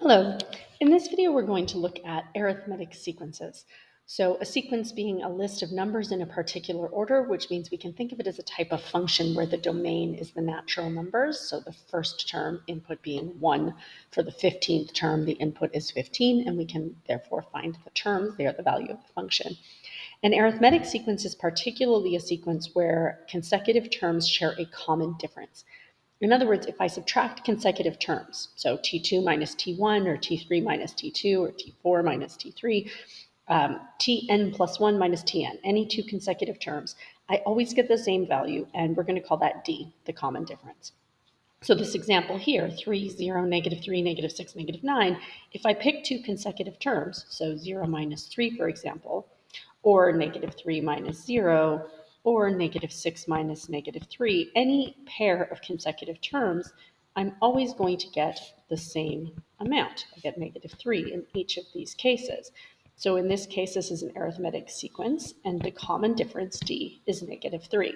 Hello. In this video, we're going to look at arithmetic sequences. So a sequence being a list of numbers in a particular order, which means we can think of it as a type of function where the domain is the natural numbers. So the first term input being 1. For the 15th term, the input is 15, and we can therefore find the terms. They are the value of the function. An arithmetic sequence is particularly a sequence where consecutive terms share a common difference. In other words, if I subtract consecutive terms, so t2 minus t1, or t3 minus t2, or t4 minus t3, tn plus 1 minus tn, any two consecutive terms, I always get the same value, and we're going to call that d, the common difference. So this example here, 3, 0, negative 3, negative 6, negative 9, if I pick two consecutive terms, so 0 minus 3, for example, or negative 3 minus 0, or negative 6 minus negative 3, any pair of consecutive terms, I'm always going to get the same amount. I get negative 3 in each of these cases. So in this case, this is an arithmetic sequence, and the common difference, d, is negative 3.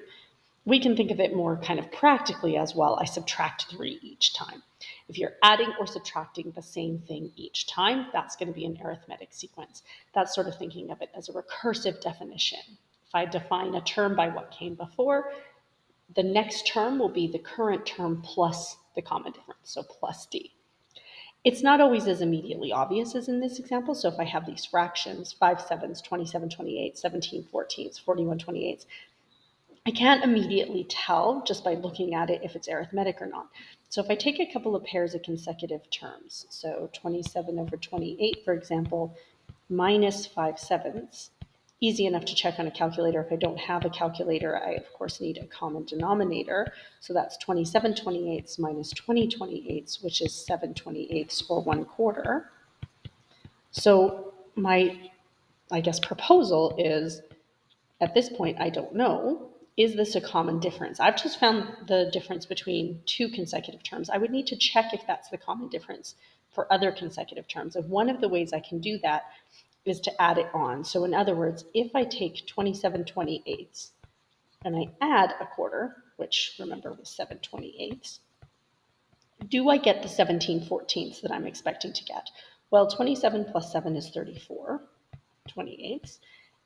We can think of it more kind of practically as well. I subtract 3 each time. If you're adding or subtracting the same thing each time, that's going to be an arithmetic sequence. That's sort of thinking of it as a recursive definition. If I define a term by what came before, the next term will be the current term plus the common difference, so plus d. It's not always as immediately obvious as in this example. So if I have these fractions, 5 sevens, 27 28, 17 14s, 41 28s, I can't immediately tell just by looking at it if it's arithmetic or not. So if I take a couple of pairs of consecutive terms, so 27 over 28, for example, minus 5 sevenths, easy enough to check on a calculator. If I don't have a calculator, I, of course, need a common denominator. So that's 27 28ths minus 20 28ths, which is 7 28ths, or 1/4. So my, proposal is, at this point, I don't know, is this a common difference? I've just found the difference between two consecutive terms. I would need to check if that's the common difference for other consecutive terms. And one of the ways I can do that is to add it on. So in other words, if I take 27 28ths and I add 1/4, which remember was 7 28ths, do I get the 17 14ths that I'm expecting to get? Well, 27 plus 7 is 34 28ths.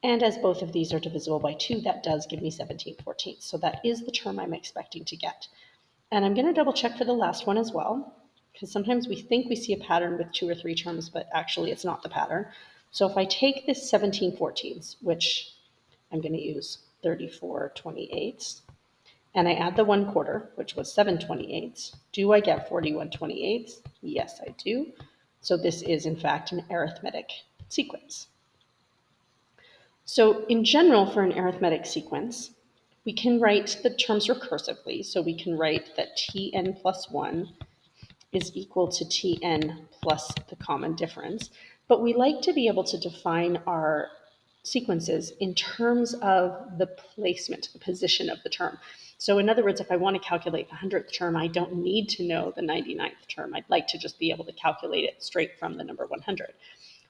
And as both of these are divisible by 2, that does give me 17 14ths. So that is the term I'm expecting to get. And I'm going to double check for the last one as well, because sometimes we think we see a pattern with 2 or 3 terms, but actually it's not the pattern. So if I take this 17 14ths, which I'm going to use 34 28ths, and I add the 1/4, which was 7 28ths, do I get 41 28ths? Yes, I do. So this is, in fact, an arithmetic sequence. So in general, for an arithmetic sequence, we can write the terms recursively. So we can write that tn plus 1 is equal to tn plus the common difference. But we like to be able to define our sequences in terms of the placement, the position of the term. So in other words, if I want to calculate the 100th term, I don't need to know the 99th term. I'd like to just be able to calculate it straight from the number 100.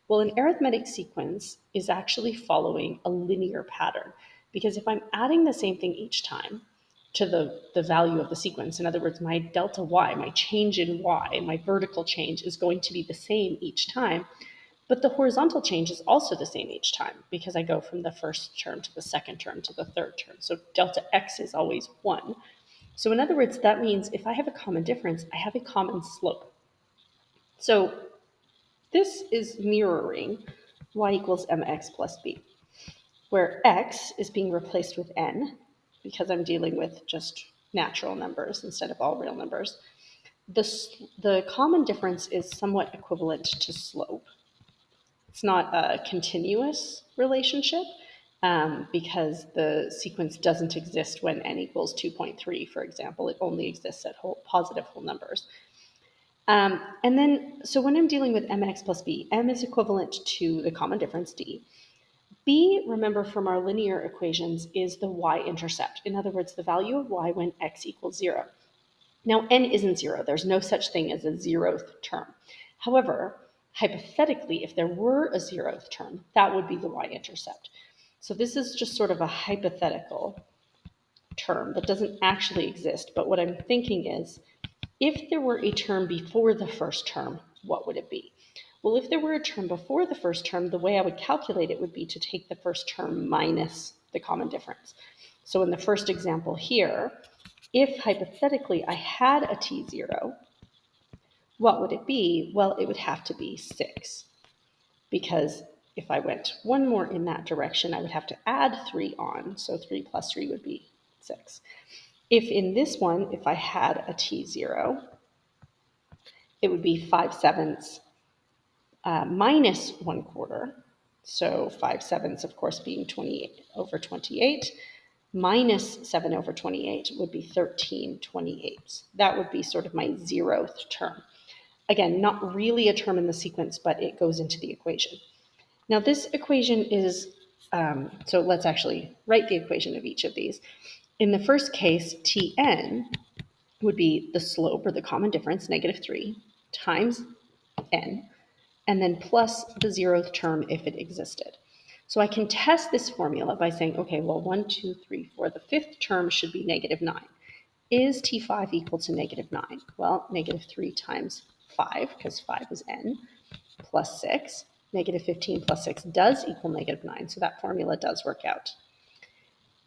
Well, an arithmetic sequence is actually following a linear pattern, because if I'm adding the same thing each time to the value of the sequence, in other words, my delta y, my change in y, my vertical change is going to be the same each time, but the horizontal change is also the same each time because I go from the first term to the second term to the third term. So delta x is always 1. So in other words, that means if I have a common difference, I have a common slope. So this is mirroring y equals mx plus b, where x is being replaced with n because I'm dealing with just natural numbers instead of all real numbers. The common difference is somewhat equivalent to slope. It's not a continuous relationship because the sequence doesn't exist when n equals 2.3, for example. It only exists at positive whole numbers. And then, so when I'm dealing with mx plus b, m is equivalent to the common difference, d. B, remember from our linear equations, is the y-intercept. In other words, the value of y when x equals 0. Now, n isn't 0. There's no such thing as a 0th term. However, hypothetically, if there were a 0th term, that would be the y-intercept. So this is just sort of a hypothetical term that doesn't actually exist. But what I'm thinking is, if there were a term before the first term, what would it be? Well, if there were a term before the first term, the way I would calculate it would be to take the first term minus the common difference. So in the first example here, if hypothetically I had a t0, what would it be? Well, it would have to be 6, because if I went one more in that direction, I would have to add 3 on, so 3 plus 3 would be 6. If in this one, if I had a t0, it would be 5/7 minus 1/4. So 5/7, of course, being 28 over 28, minus 7 over 28 would be 13/28. That would be sort of my 0th term. Again, not really a term in the sequence, but it goes into the equation. Now this equation is, so let's actually write the equation of each of these. In the first case, Tn would be the slope, or the common difference, -3, times n, and then plus the 0th term if it existed. So I can test this formula by saying, okay, well, 1, 2, 3, 4, the 5th term should be -9. Is T5 equal to -9? Well, -3 times 5, because 5 is n, plus 6. -15 plus 6 does equal -9, so that formula does work out.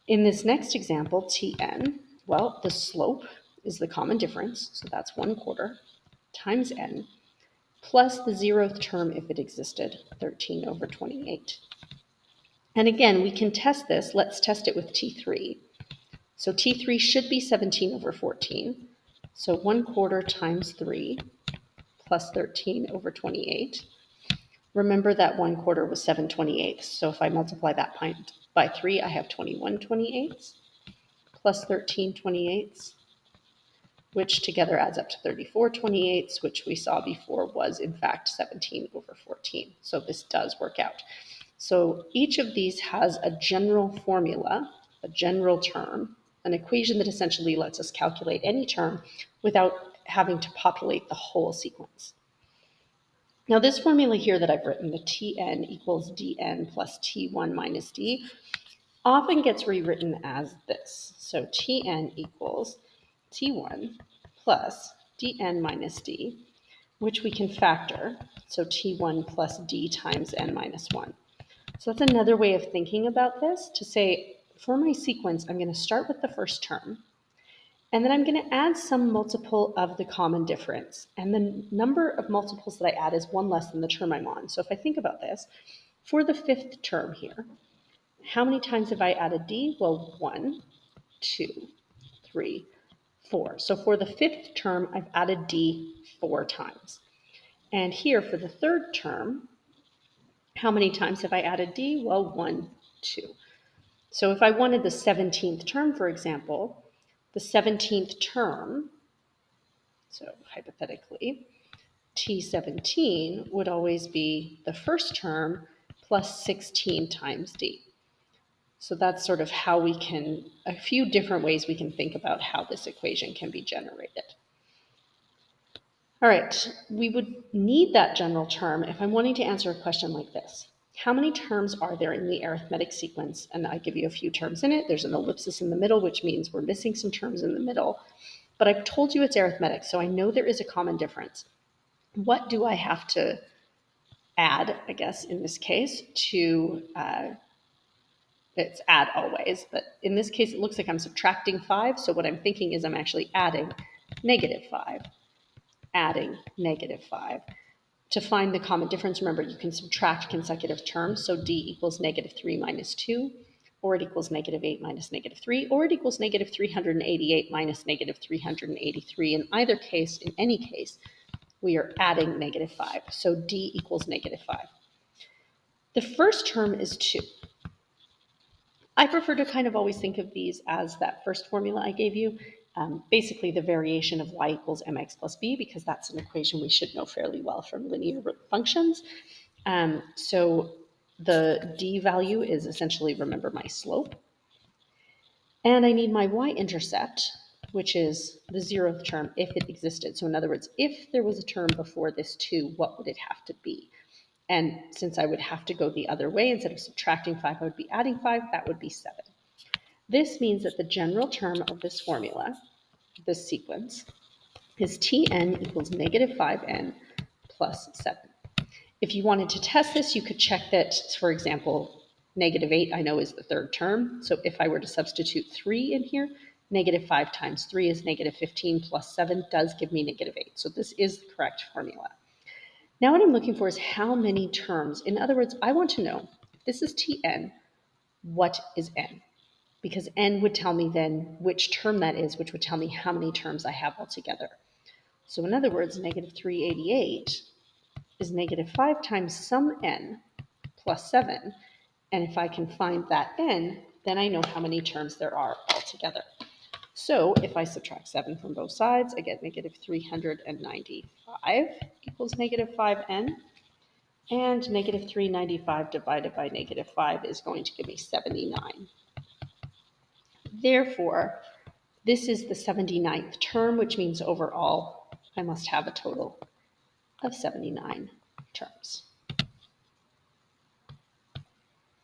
In this next example, Tn, well, the slope is the common difference, so that's 1/4, times n, plus the 0th term if it existed, 13 over 28. And again, we can test this. Let's test it with T3. So T3 should be 17 over 14. So 1/4 times 3 plus 13 over 28. Remember that 1/4 was 7/28. So if I multiply that point by 3, I have 21/28 plus 13/28, which together adds up to 34/28, which we saw before was in fact 17 over 14. So this does work out. So each of these has a general formula, a general term, an equation that essentially lets us calculate any term without having to populate the whole sequence. Now this formula here that I've written, the Tn equals dn plus T1 minus d, often gets rewritten as this. So Tn equals T1 plus dn minus d, which we can factor. So T1 plus d times n minus 1. So that's another way of thinking about this, to say, for my sequence, I'm going to start with the first term, and then I'm going to add some multiple of the common difference. And the number of multiples that I add is one less than the term I'm on. So if I think about this, for the 5th term here, how many times have I added d? Well, 1, 2, 3, 4. So for the 5th term, I've added d 4 times. And here for the 3rd term, how many times have I added d? Well, 1, 2. So if I wanted the 17th term, for example, the 17th term, so hypothetically, T17 would always be the first term plus 16 times d. So that's sort of how we can, a few different ways we can think about how this equation can be generated. All right, we would need that general term if I'm wanting to answer a question like this. How many terms are there in the arithmetic sequence? And I give you a few terms in it. There's an ellipsis in the middle, which means we're missing some terms in the middle. But I've told you it's arithmetic, so I know there is a common difference. What do I have to add, I guess, in this case, to, it's add always, but in this case, it looks like I'm subtracting 5. So what I'm thinking is I'm actually adding -5, adding -5. To find the common difference, remember, you can subtract consecutive terms. So d equals -3 minus 2, or it equals -8 minus -3, or it equals -388 minus -383. In either case, in any case, we are adding -5. So d equals -5. The first term is 2. I prefer to kind of always think of these as that first formula I gave you, basically the variation of y equals mx plus b, because that's an equation we should know fairly well from linear functions. So the d value is essentially, remember, my slope. And I need my y-intercept, which is the 0th term if it existed. So in other words, if there was a term before this 2, what would it have to be? And since I would have to go the other way, instead of subtracting 5, I would be adding 5, that would be 7. This means that the general term of this formula, this sequence, is Tn equals -5n plus 7. If you wanted to test this, you could check that, for example, -8 I know is the third term. So if I were to substitute 3 in here, -5 times 3 is -15 plus 7 does give me -8. So this is the correct formula. Now what I'm looking for is how many terms. In other words, I want to know, if this is Tn, what is n? Because n would tell me then which term that is, which would tell me how many terms I have altogether. So in other words, -388 is -5 times some n plus 7. And if I can find that n, then I know how many terms there are altogether. So if I subtract 7 from both sides, I get -395 equals -5n. And -395 divided by -5 is going to give me 79. Therefore, this is the 79th term, which means overall I must have a total of 79 terms.